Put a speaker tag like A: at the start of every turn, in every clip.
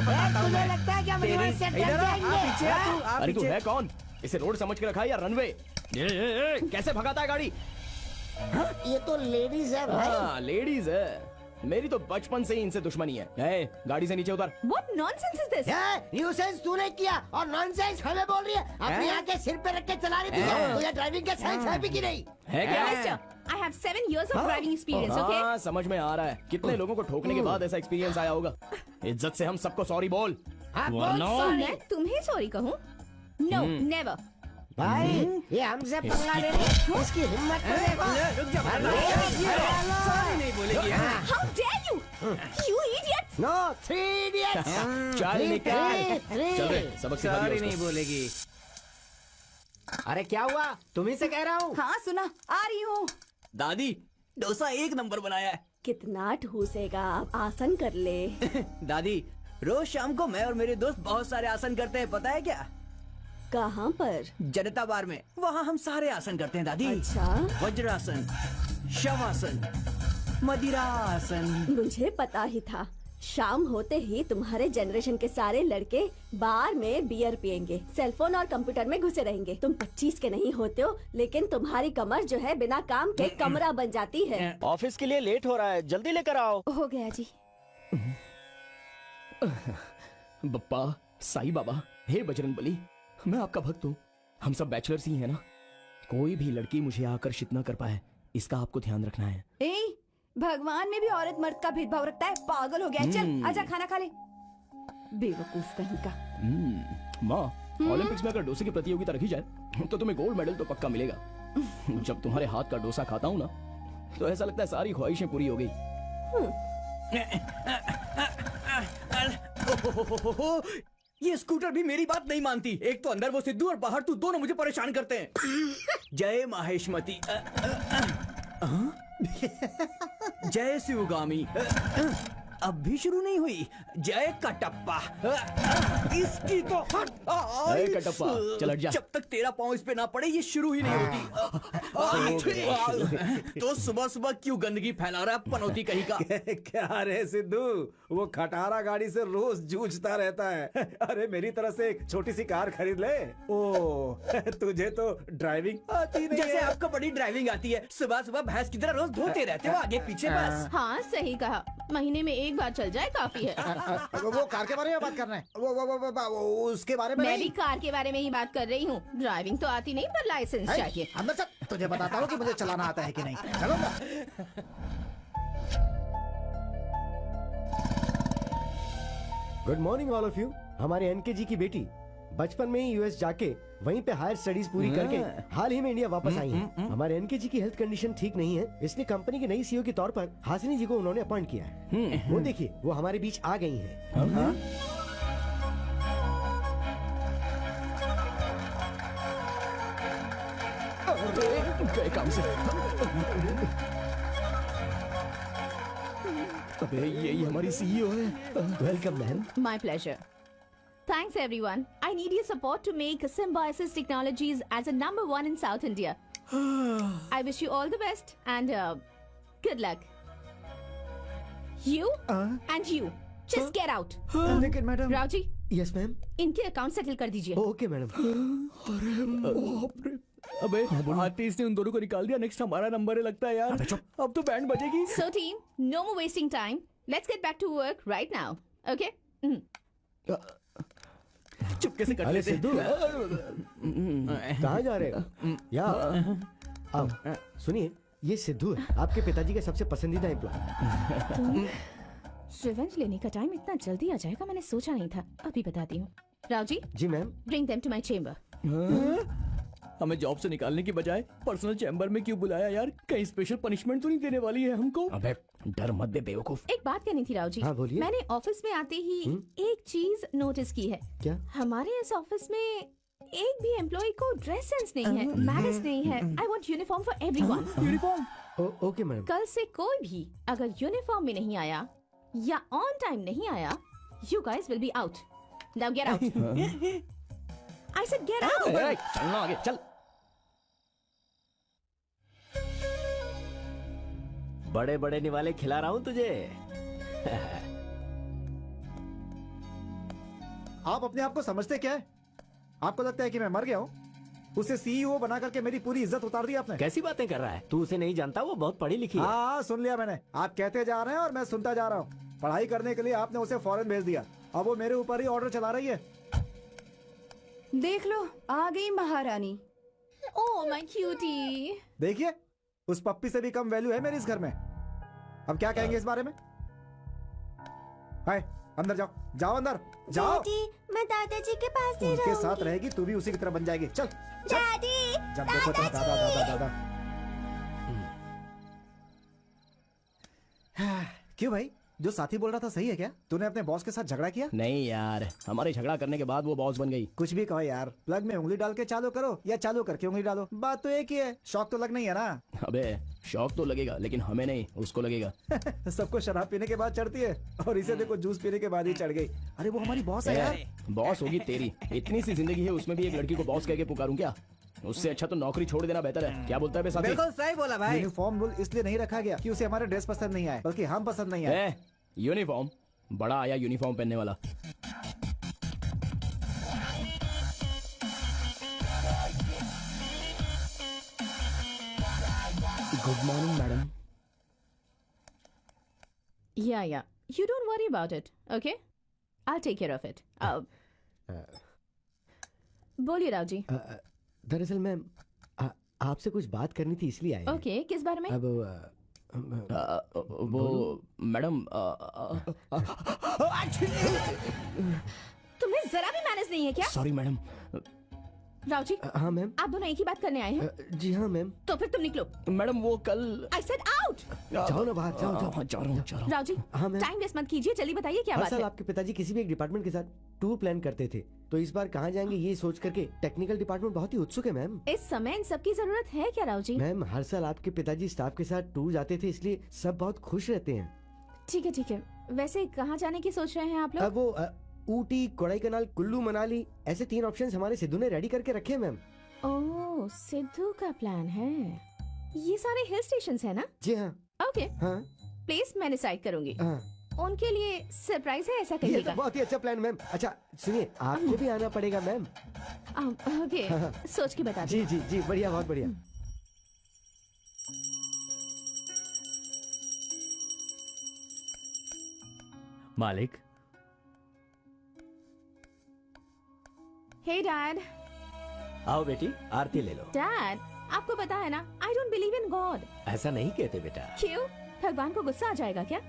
A: तो बताता हूँ
B: तुझे
A: मैं।
B: लगता है कि हम
A: तेरी-
B: इससे डर
A: इधर आ,
B: जाएंगे?
A: आप पीछे आ
B: हाँ?
A: तू, आप
C: अरे तू
A: पीछे।
C: है कौन? इसे रोड समझ के रखा है या रनवे? कैसे भगाता है गाड़ी?
B: ये तो लेडीज है भाई।
C: हाँ लेडीज है। मेरी तो बचपन से ही इनसे दुश्मनी है। गाड़ी से नीचे उतर।
D: What nonsense is this?
B: Nuisance तूने किया और नॉनसेंस हमें बोल रही है। अपनी आंखें सिर पे रख के चला रही थी। तुझे ड्राइविंग का सेंस है भी कि नहीं?
C: है क्या?
D: Mister, I have 7 years of driving experience, okay?
C: हाँ समझ में आ रहा है। कितने लोगों को ठोकने के बाद ऐसा एक्सपीरियंस आया होगा। इज्जत से हम सबको सॉरी बोल।
B: हाँ, बोल
C: वरना-
B: sorry।
D: मैं तुम्हें सॉरी कहूँ? No, never.
B: भाई ये हमसे पंगा ले रही है। इसकी हिम्मत तो देखो।
A: रुक जा, सॉरी नहीं बोलेगी। हाँ।
D: How dare you? You idiot!
B: No 3 idiots.
C: चल निकाल।
B: three।
C: चल रे, सबक सिखा दिया
A: सॉरी
C: उसको।
A: नहीं बोलेगी।
B: अरे क्या हुआ? तुम्ही से कह रहा हूँ।
D: हाँ सुना, आ रही हूँ।
A: दादी डोसा 1 नंबर बनाया है।
D: कितना ठूसेगा? आसन कर ले।
A: दादी रोज शाम को मैं और मेरे दोस्त बहुत सारे आसन करते हैं, पता है क्या?
D: कहाँ पर?
A: जनता बार में, वहाँ हम सारे आसन करते हैं दादी।
D: अच्छा।
A: वज्रासन, शवासन, मदिरासन।
D: मुझे पता ही था। शाम होते ही तुम्हारे जनरेशन के सारे लड़के बार में बियर पियेंगे, सेलफोन और कंप्यूटर में घुसे रहेंगे। तुम 25 के नहीं होते हो, लेकिन तुम्हारी कमर जो है बिना काम के कमरा बन जाती है।
E: ऑफिस के लिए लेट हो रहा है, जल्दी लेकर आओ।
D: हो गया जी।
C: बप्पा, साईं बाबा, हे बजरंगबली, मैं आपका भक्त हूँ। हम सब बैचलर्स ही हैं ना। कोई भी लड़की मुझे आकर्षित न कर पाए, इसका आपको ध्यान रखना है।
D: ए, भगवान में भी औरत मर्द का भेदभाव रखता है? पागल हो गया है? चल आजा खाना खा ले। बेवकूफ कहीं का।
C: माँ, ओलंपिक्स में अगर डोसे की प्रतियोगिता रखी जाए तो तुम्हें गोल्ड मेडल तो पक्का मिलेगा। जब तुम्हारे हाथ का डोसा खाता हूँ ना, तो ऐसा लगता है सारी ख्वाहिशें पूरी हो गई।
A: ये स्कूटर भी मेरी बात नहीं मानती। एक तो अंदर वो सिद्धू और बाहर तू, दोनों मुझे परेशान करते हैं। जय माहेशमती। जय शिवगामी। अब भी शुरू नहीं हुई। जय कटप्पा। इसकी तो
C: अरे कटप्पा, चल हट जा।
A: जब तक तेरा पाँव इस पे ना पड़े ये शुरू ही नहीं होती। तो सुबह सुबह क्यों गंदगी फैला रहा है पनौती कहीं का?
E: क्या रे सिद्धू, वो खटारा गाड़ी से रोज जूझता रहता है। अरे मेरी तरह से एक छोटी सी कार खरीद ले। ओ तुझे तो ड्राइविंग आती नहीं
A: जैसे
E: है।
A: आपको बड़ी ड्राइविंग आती है, सुबह सुबह भैंस की तरह रोज धोते रहते हो आगे पीछे बस।
D: हाँ सही कहा, महीने में एक बार चल जाए काफी है।
E: वो कार के बारे में बात कर रहे हैं। वो उसके बारे में
D: मैं
E: नहीं।
D: भी कार के बारे में ही बात कर रही हूँ। ड्राइविंग तो आती नहीं, पर लाइसेंस चाहिए।
E: अंदर चल, तुझे बताता हूँ कि मुझे चलाना आता है कि नहीं। चलो ना।
F: Good morning all of you. हमारे एनके जी की बेटी बचपन में ही यूएस जाके वहीं पे हायर स्टडीज पूरी करके हाल ही में इंडिया वापस आई हैं। हमारे एनके जी की हेल्थ कंडीशन ठीक नहीं है, इसलिए कंपनी के नई सीईओ के तौर पर हासिनी जी को उन्होंने अपॉइंट किया है। वो देखिए, वो हमारे बीच आ गई हैं।
C: गए काम से। अबे यही हमारी सीईओ है।
F: Welcome ma'am.
D: My pleasure. Thanks everyone. I need your support to make Symbiosis Technologies as a number 1 in South India. I wish you all the best and good luck. You and you. Just get out.
F: लेकिन madam.
D: Rao ji,
F: yes ma'am.
D: इनके account settle कर दीजिए।
F: Okay madam.
C: अबे artist ने उन दोनों को निकाल दिया। नेक्स्ट हमारा नंबर है लगता है यार। अब तो band बजेगी।
D: So team, no more wasting time. Let's get back to work right now. Okay?
A: चुपके से कर
F: अरे
A: लेते।
F: सिद्धू, कहाँ जा रहे हो? यहाँ आओ। सुनिए, ये सिद्धू है, आपके पिताजी का सबसे पसंदीदा एम्प्लॉय।
D: रिवेंज लेने का टाइम इतना जल्दी आ जाएगा मैंने सोचा नहीं था। अभी बताती हूँ। राव जी,
F: जी ma'am.
D: bring them to my chamber.
C: हमें जॉब से निकालने की बजाय पर्सनल चैम्बर में क्यों बुलाया यार? कहीं स्पेशल पनिशमेंट तो नहीं देने वाली है हमको? अबे डर मत दे बेवकूफ।
D: एक बात कहनी थी राव जी।
F: हाँ, बोलिए।
D: मैंने ऑफिस में आते ही एक चीज नोटिस की है।
F: क्या?
D: हमारे इस ऑफिस में एक भी एम्प्लॉय को ड्रेस सेंस नहीं है, मैनर्स नहीं है। I want uniform for everyone.
C: Uniform?
F: Okay madam.
D: कल से कोई भी अगर यूनिफॉर्म में नहीं आया या ऑन टाइम नहीं आया, you guys will be out. Now get out. I said get out.
C: चलना आगे चल।
E: बड़े बड़े निवाले खिला रहा हूँ तुझे। आप अपने आप को समझते क्या है? आपको लगता है कि मैं मर गया हूँ? उसे सीईओ बना करके मेरी पूरी इज्जत उतार दी आपने।
G: कैसी बातें कर रहा है तू? उसे नहीं जानता, वो बहुत पढ़ी लिखी है।
E: हाँ, सुन लिया मैंने। आप कहते जा रहे हैं और मैं सुनता जा रहा हूँ। पढ़ाई करने के लिए आपने उसे फॉरेन भेज दिया, अब वो मेरे ऊपर ही ऑर्डर चला रही है।
H: देख लो, आ गई महारानी।
I: Oh my cutie.
E: देखिए, उस पप्पी से भी कम वैल्यू है मेरी इस घर में। अब क्या कहेंगे इस बारे में? हाय, अंदर जाओ, जाओ अंदर जाओ।
B: डैडी, मैं दादाजी के पास ही
E: उनके साथ
B: रहूंगी।
E: रहेगी तू भी उसी की तरह बन जाएगी। चल चल।
B: डैडी,
E: जब देखो तो दादा दादा दादा। क्यों भाई, जो साथी बोल रहा था सही है क्या? तूने अपने बॉस के साथ झगड़ा किया?
C: नहीं यार, हमारे झगड़ा करने के बाद वो बॉस बन गई।
E: कुछ भी कहो यार, प्लग में उंगली डाल के चालू करो या चालू करके उंगली डालो, बात तो एक ही है। शौक तो लगना ही है ना।
C: अबे शौक तो लगेगा, लेकिन हमें नहीं, उसको लगेगा।
E: सबको शराब पीने के बाद चढ़ती है और इसे देखो जूस पीने के बाद ही चढ़ गई। अरे वो हमारी बॉस है यार।
C: बॉस होगी तेरी। इतनी सी जिंदगी है, उसमें भी एक लड़की को बॉस कह के पुकारूं क्या? उससे अच्छा तो नौकरी छोड़ देना बेहतर है। क्या बोलता है बे साथी?
A: बिल्कुल सही बोला भाई।
E: यूनिफॉर्म रूल इसलिए नहीं रखा गया कि उसे हमारे ड्रेस पसंद नहीं आए, बल्कि हम पसंद नहीं आए।
C: यूनिफॉर्म बड़ा आया, यूनिफॉर्म पहनने वाला। Good morning madam.
I: Yeah. You don't worry about it, okay? I'll take care of it. बोलिए राव जी।
F: दरअसल मैम, आपसे कुछ बात करनी थी इसलिए आए हैं।
I: ओके, किस बारे में?
F: अब
C: वो मैडम
I: तुम्हें जरा भी मैनेज नहीं है क्या?
C: Sorry madam.
I: राव जी,
F: हाँ मैम।
I: आप दोनों एक ही बात करने आए हैं?
F: जी हाँ मैम।
I: तो फिर तुम निकलो।
C: मैडम वो कल
I: I said out।
F: जाओ ना बाहर, जाओ जाओ।
C: जा रहा हूँ।
I: राव जी,
F: हाँ मैम।
I: टाइम वेस्ट मत कीजिए, जल्दी बताइए क्या
F: हर
I: बात
F: साल
I: है।
F: आपके पिताजी किसी भी एक डिपार्टमेंट के साथ टूर प्लान करते थे, तो इस बार कहाँ जाएंगे ये सोच करके टेक्निकल डिपार्टमेंट बहुत ही उत्सुक है मैम।
I: इस समय इन सब की जरूरत है क्या राव जी?
F: मैम, हर साल आपके पिताजी स्टाफ के साथ टूर जाते थे, इसलिए सब बहुत खुश रहते हैं।
I: ठीक है। वैसे कहाँ जाने की सोच रहे हैं आप लोग?
F: अब वो ऊटी, कोडाईकनाल, कुल्लू मनाली, ऐसे 3 ऑप्शंस हमारे सिद्धू ने रेडी करके रखे हैं मैम।
I: ओह, सिद्धू का प्लान है। ये सारे हिल स्टेशंस है ना?
F: जी हाँ।
I: ओके,
F: हाँ
I: प्लेस मैं डिसाइड करूंगी।
F: हाँ,
I: उनके लिए सरप्राइज है ऐसा
F: ये
I: कहिएगा।
F: तो बहुत ही अच्छा प्लान मैम। अच्छा सुनिए, आपको भी आना पड़ेगा मैम।
I: ओके, सोच के बता
F: जी जी जी, बढ़िया, बहुत बढ़िया।
G: मालिक,
I: हे डैड।
G: आओ बेटी, आरती ले लो।
I: डैड, आपको पता है ना, I don't believe in God.
G: ऐसा नहीं कहते बेटा।
I: क्यों? भगवान को गुस्सा आ जाएगा क्या?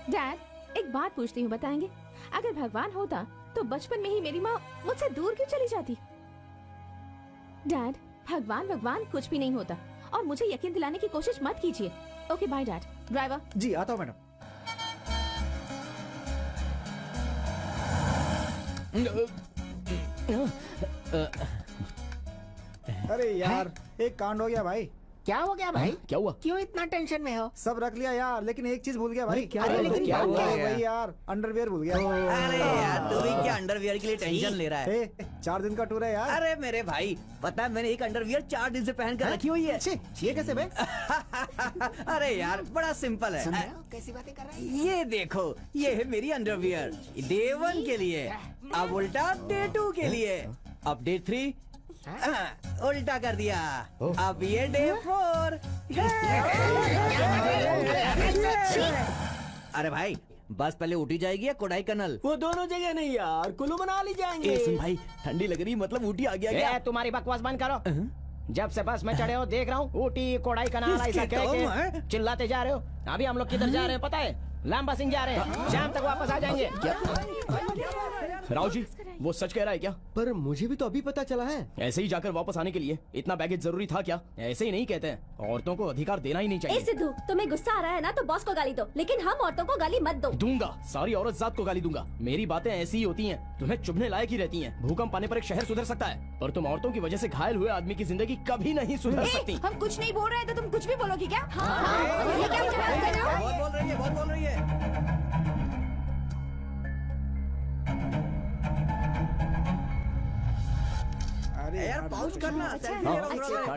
I: डैड, एक बात पूछती हूँ, बताएंगे? अगर भगवान होता तो बचपन में ही मेरी माँ मुझसे दूर क्यों चली जाती? डैड, भगवान कुछ भी नहीं होता और मुझे यकीन दिलाने की कोशिश मत कीजिए। Okay bye dad. ड्राइवर।
E: जी आता हूँ मैडम। अरे यार, एक कांड हो गया भाई।
B: क्या हो गया भाई?
C: क्या हुआ?
B: क्यों इतना टेंशन में हो?
E: सब रख लिया यार, लेकिन एक चीज भूल गया भाई।
F: क्या
B: अरे
F: हुआ?
B: लेकिन
F: क्या
B: बात
F: हुआ?
B: क्या है?
E: वही यार, अंडरवियर भूल गया।
A: अरे यार, तू भी क्या अंडरवियर के लिए टेंशन ले रहा है?
E: 4 दिन का टूर है यार।
A: अरे मेरे भाई, पता है मैंने एक अंडरवियर 4 दिन से पहन कर रखी हुई है।
E: छे, ये कैसे बे?
A: अरे यार, बड़ा सिंपल
B: सुन रहे
A: है।
B: हो कैसी बातें कर रहे हैं?
A: ये देखो, ये है मेरी अंडरवियर डे 1 के लिए, अब उल्टा डे 2 के लिए, अब डे 3 उल्टा कर दिया, अब ये डे 4। अरे भाई, बस पहले ऊटी जाएगी या कोडाईकनाल?
G: वो दोनों जगह नहीं यार, कुल्लू मनाली जाएंगे।
C: ए सुन भाई, ठंडी लग रही, मतलब ऊटी आ गया क्या?
J: तुम्हारी बकवास बंद करो। जब से बस में चढ़े हो देख रहा हूँ ऊटी कोडाईकनाल ऐसा
A: इसके
J: कह
A: तो
J: के
A: मैं-
J: चिल्लाते जा रहे हो। अभी हम लोग किधर जा रहे हैं पता है? लांबा सिंह जा रहे हैं, शाम तक वापस आ जाएंगे।
C: राव जी, वो सच कह रहा है क्या?
F: पर मुझे भी तो अभी पता चला है।
C: ऐसे ही जाकर वापस आने के लिए इतना बैगेज जरूरी था क्या? ऐसे ही नहीं कहते हैं, औरतों को अधिकार देना ही नहीं
D: ए
C: चाहिए।
D: सिद्धू, तुम्हें गुस्सा आ रहा है ना तो बॉस को गाली दो, लेकिन हम औरतों को गाली मत दो।
C: दूंगा, सारी औरत जात को गाली दूंगा। मेरी बातें ऐसी ही होती हैं, तुम्हें चुभने लायक ही रहती हैं। भूकंप आने पर एक शहर सुधर सकता है, पर तुम औरतों की वजह से घायल हुए आदमी की जिंदगी कभी नहीं सुधर सकती।
H: हम कुछ नहीं बोल रहे हैं तो तुम कुछ भी बोलोगी क्या?
D: ये क्या बकवास कर रहे हो?
A: बहुत बोल रही है, बहुत बोल रही है।
E: अरे
A: यार पाउच करना, सेल्फी ले लो,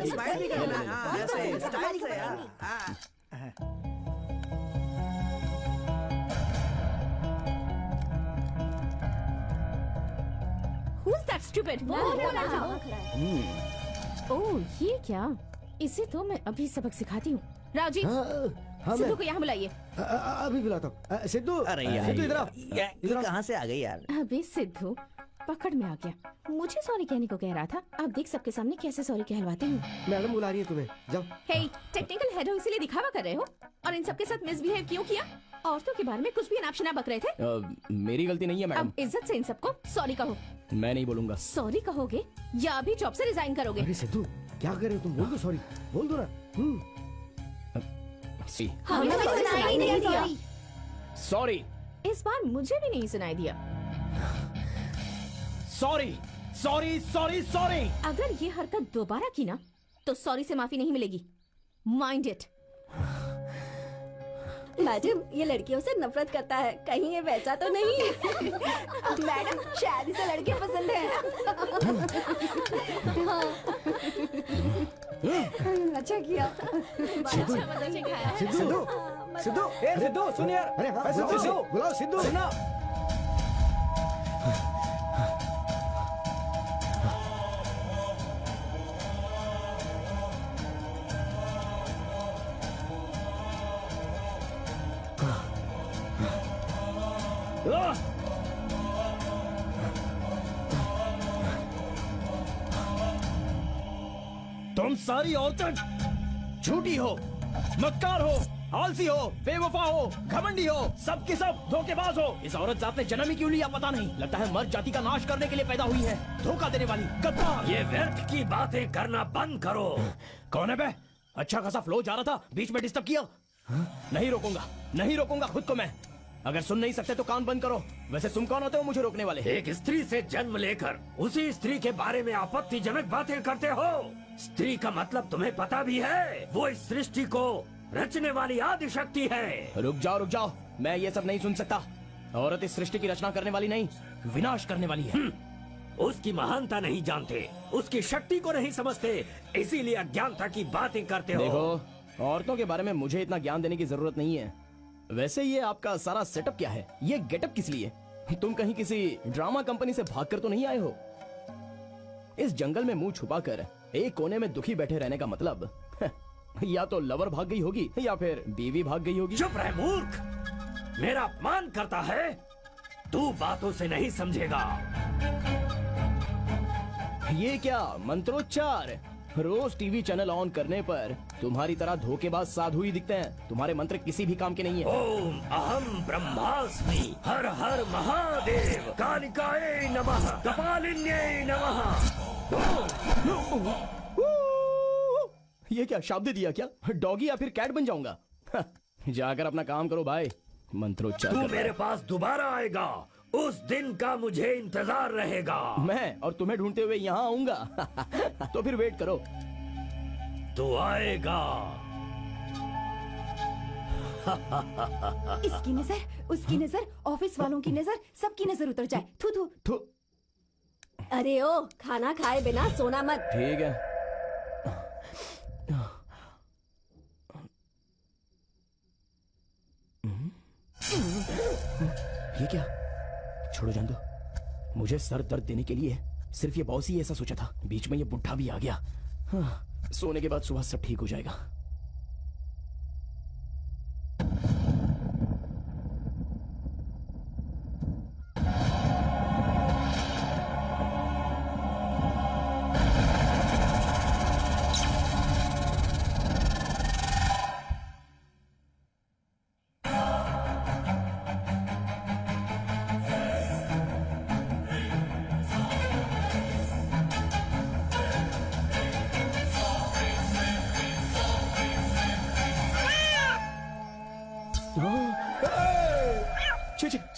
A: स्माइल भी करना, हाँ, ऐसे स्टाइल से यार। हाँ।
I: Who's that stupid? ओह ये क्या? इसे तो मैं अभी सबक सिखाती हूँ। राव जी,
F: हाँ
I: सिद्धू
F: मैं
I: को यहाँ बुलाइए।
F: अभी बुलाता हूँ। सिद्धू,
A: अरे यार
F: सिद्धू इधर आओ।
A: ये कहाँ से आ गई यार?
I: अबे सिद्धू पकड़ में आ गया। मुझे सॉरी कहने को कह रहा था। अब देख सबके सामने कैसे सॉरी कहलवाती हूँ।
F: मैडम बुला रही है तुम्हें, जाओ।
I: हे, टेक्निकल हेड हो इसीलिए दिखावा कर रहे हो और इन सबके साथ मिसबिहेव क्यों किया? औरतों के बारे में कुछ भी अनाप बक रहे थे।
C: मेरी गलती नहीं है मैडम।
I: अब इज्जत से इन सबको सॉरी कहो।
C: मैं नहीं बोलूंगा।
I: सॉरी कहोगे या अभी जॉब से रिजाइन करोगे?
F: अरे सिद्धू क्या कर रहे हो तुम? बोल दो सॉरी, बोल दो ना।
I: हमें तो सुनाई नहीं दिया।
C: सॉरी
I: इस बार मुझे भी नहीं सुनाई दिया।
C: Sorry sorry sorry sorry.
I: अगर ये हरकत दोबारा की ना तो सॉरी से माफी नहीं मिलेगी। Mind it.
D: मैडम ये लड़कियों से नफरत करता है, कहीं ये वैसा तो नहीं?
H: मैडम शादी से लड़के पसंद है। अच्छा किया।
F: सिद्धू,
E: सिद्धू, ए सिद्धू सुन यार।
F: अरे हाँ,
E: सिद्धू,
F: बुलाओ सिद्धू।
E: सुना।
C: तुम सारी औरतें झूठी हो, मक्कार हो, आलसी हो, बेवफा हो, घमंडी हो, सब के सब धोखेबाज हो। इस औरत जात ने जन्म ही क्यों लिया पता नहीं। लगता है मर्द जाति का नाश करने के लिए पैदा हुई है। धोखा देने वाली गद्दार।
G: ये व्यर्थ की बातें करना बंद करो।
C: कौन है बे? अच्छा खासा फ्लो जा रहा था, बीच में डिस्टर्ब किया। नहीं रोकूंगा, नहीं रोकूंगा खुद को मैं। अगर सुन नहीं सकते तो कान बंद करो। वैसे तुम कौन होते हो मुझे रोकने वाले?
G: एक स्त्री से जन्म लेकर उसी स्त्री के बारे में आपत्तिजनक बातें करते हो। स्त्री का मतलब तुम्हें पता भी है? वो इस सृष्टि को रचने वाली आदि शक्ति है।
C: रुक जाओ, मैं ये सब नहीं सुन सकता। औरत इस सृष्टि की रचना करने वाली नहीं, विनाश करने वाली है।
G: उसकी महानता नहीं जानते, उसकी शक्ति को नहीं समझते, इसीलिए अज्ञानता की बातें करते हो।
C: देखो, औरतों के बारे में मुझे इतना ज्ञान देने की जरूरत नहीं है। वैसे ये आपका सारा सेटअप क्या है? ये गेटअप किस लिए? तुम कहीं किसी ड्रामा कंपनी से भागकर तो नहीं आए हो? इस जंगल में मुंह छुपाकर एक कोने में दुखी बैठे रहने का मतलब या तो लवर भाग गई होगी या फिर बीवी भाग गई होगी।
G: चुप रह मूर्ख, मेरा अपमान करता है? तू बातों से नहीं समझेगा।
C: ये क्या मंत्रोच्चार? रोज टीवी चैनल ऑन करने पर तुम्हारी तरह धोखेबाज साधु ही दिखते हैं। तुम्हारे मंत्र किसी भी काम के नहीं है।
G: ओम अहम ब्रह्मास्मि, हर हर महादेव, कालिकायै नमः, कपालिन्यै नमः।
C: ये क्या शब्द दिया क्या? डॉगी या फिर कैट बन जाऊंगा? जाकर अपना काम करो भाई। मंत्रोच्चार
G: तू मेरे पास दोबारा आएगा, उस दिन का मुझे इंतजार रहेगा।
C: मैं और तुम्हें ढूंढते हुए यहाँ आऊंगा। तो फिर वेट करो।
G: तू आएगा।
H: इसकी नजर, उसकी नजर, ऑफिस वालों की नजर, सबकी नजर उतर जाए। थू थू
C: तो
D: अरे ओ, खाना खाए बिना सोना मत।
C: ठीक है। ये क्या? छोड़ो जान दो। मुझे सर दर्द देने के लिए सिर्फ ये बॉस ही ऐसा सोचा था। बीच में ये बुढ़ा भी आ गया। हाँ, सोने के बाद सुबह सब ठीक हो जाएगा।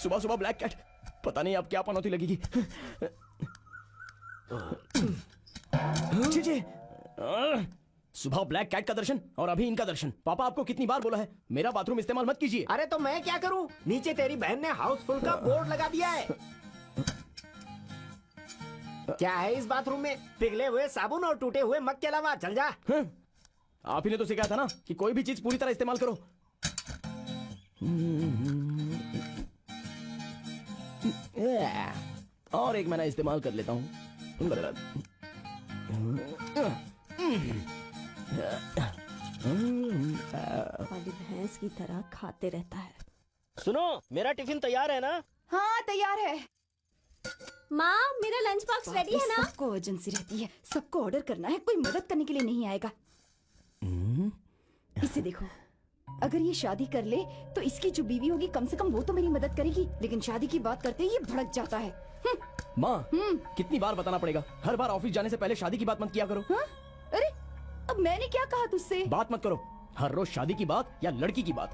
C: सुबह सुबह ब्लैक कैट, पता नहीं अब क्या पनौती लगेगी। सुबह ब्लैक कैट का दर्शन और अभी इनका दर्शन। पापा आपको कितनी बार बोला है मेरा बाथरूम इस्तेमाल मत कीजिए।
J: अरे तो मैं क्या करूं? नीचे तेरी बहन ने हाउसफुल का बोर्ड लगा दिया है। क्या है इस बाथरूम में? पिघले हुए साबुन और टूटे हुए मग के अलावा। चल जा।
C: आप ही ने तो सिखाया था ना कि कोई भी चीज पूरी तरह इस्तेमाल करो। और एक महीना इस्तेमाल कर लेता हूँ।
D: वाली भैंस की तरह खाते रहता है।
J: सुनो, मेरा टिफिन तैयार है ना?
H: हाँ तैयार है।
D: माँ मेरा लंच बॉक्स रेडी है ना?
H: सबको अर्जेंसी रहती है, सबको ऑर्डर करना है, कोई मदद करने के लिए नहीं आएगा। इसे देखो, अगर ये शादी कर ले तो इसकी जो बीवी होगी कम से कम वो तो मेरी मदद करेगी, लेकिन शादी की बात करते ही ये भड़क जाता है।
C: माँ, कितनी बार बताना पड़ेगा? हर बार ऑफिस जाने से पहले शादी की बात मत किया करो।
H: हाँ? अरे अब मैंने क्या कहा तुझसे?
C: बात मत करो, हर रोज शादी की बात या लड़की की बात।